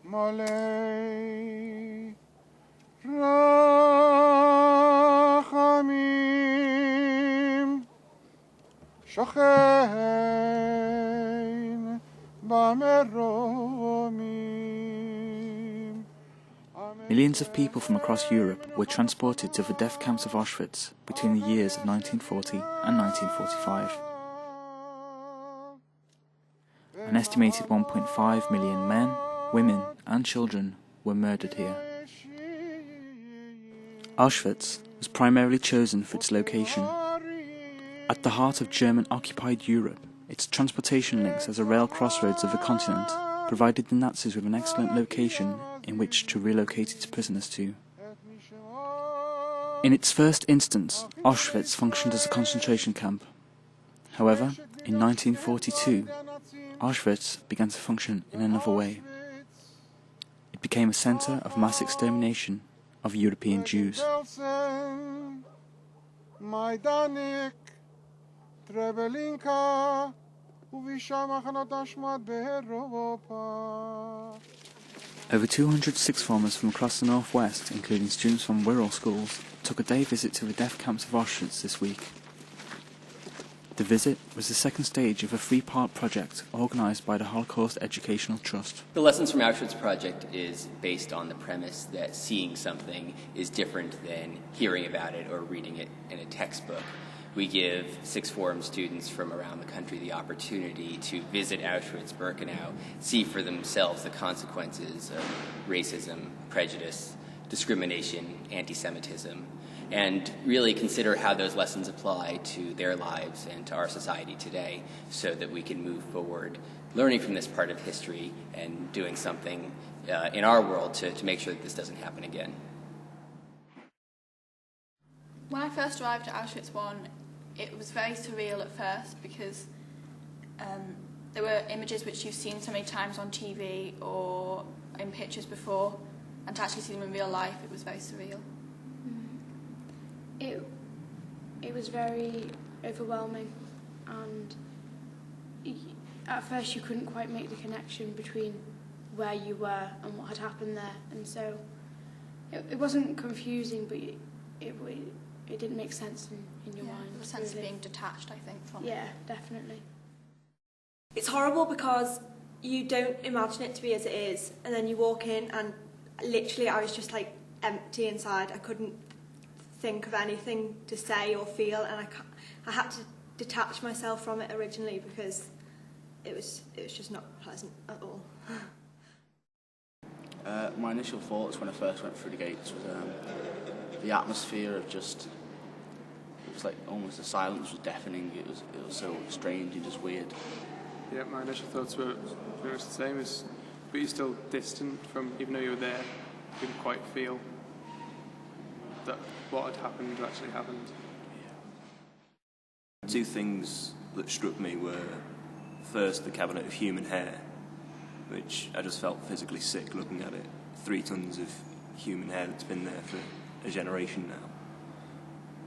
مالی رحمیم شخین بامرومیم. Millions of people from across Europe were transported to the death camps of Auschwitz between the years of 1940 and 1945. An estimated 1.5 million men, women and children were murdered here. Auschwitz was primarily chosen for its location. At the heart of German-occupied Europe, its transportation links as a rail crossroads of the continent provided the Nazis with an excellent location in which to relocate its prisoners to. In its first instance, Auschwitz functioned as a concentration camp. However, in 1942, Auschwitz began to function in another way. It became a centre of mass extermination of European Jews. Over 200 sixth formers from across the northwest, including students from Wirral schools, took a day visit to the death camps of Auschwitz this week. The visit was the second stage of a three-part project organised by the Holocaust Educational Trust. The Lessons from Auschwitz project is based on the premise that seeing something is different than hearing about it or reading it in a textbook. We give sixth form students from around the country the opportunity to visit Auschwitz, Birkenau, see for themselves the consequences of racism, prejudice, discrimination, anti-Semitism, and really consider how those lessons apply to their lives and to our society today so that we can move forward, learning from this part of history and doing something in our world to make sure that this doesn't happen again. When I first arrived at Auschwitz I, it was very surreal at first because there were images which you've seen so many times on TV or in pictures before, and to actually see them in real life, it was very surreal. It was very overwhelming, and at first you couldn't quite make the connection between where you were and what had happened there, and so it wasn't confusing, but it didn't make sense in your mind. The sense of being detached, I think, from Yeah, definitely. It's horrible because you don't imagine it to be as it is, and then you walk in and literally I was just like empty inside. I couldn't think of anything to say or feel, and I had to detach myself from it originally because it was just not pleasant at all. My initial thoughts when I first went through the gates was the atmosphere of just, it was like almost the silence was deafening. It was so strange and just weird. Yeah, my initial thoughts were pretty much the same, but you're still distant from, even though you were there, you didn't quite feel that what had happened actually happened. Two things that struck me were, first, the cabinet of human hair, which I just felt physically sick looking at it. 3 tons of human hair that's been there for a generation now.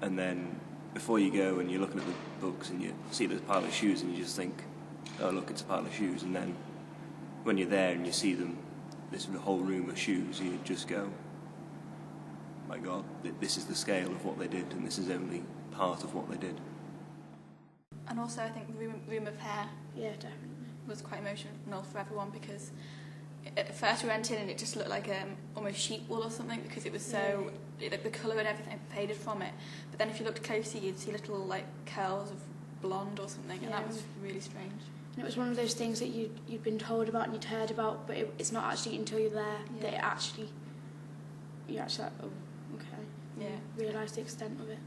And then before you go and you're looking at the books and you see this pile of shoes and you just think, oh look, it's a pile of shoes, and then when you're there and you see them, this whole room of shoes, you just go, my God, this is the scale of what they did, and this is only part of what they did. And also I think the room of hair definitely was quite emotional for everyone, because at first we went in and it just looked like almost sheep wool or something, because it was so, the colour and everything faded from it. But then if you looked closely you'd see little like curls of blonde or something, and that was really strange. And it was one of those things that you'd been told about and you'd heard about, but it's not actually until you're there that you're actually like, oh, okay. Realise the extent of it.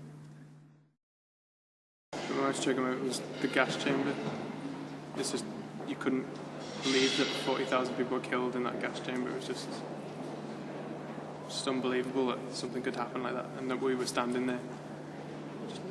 When I was checking out, it was the gas chamber. It's just, you couldn't believe that 40,000 people were killed in that gas chamber. It was just unbelievable that something could happen like that, and that we were standing there, just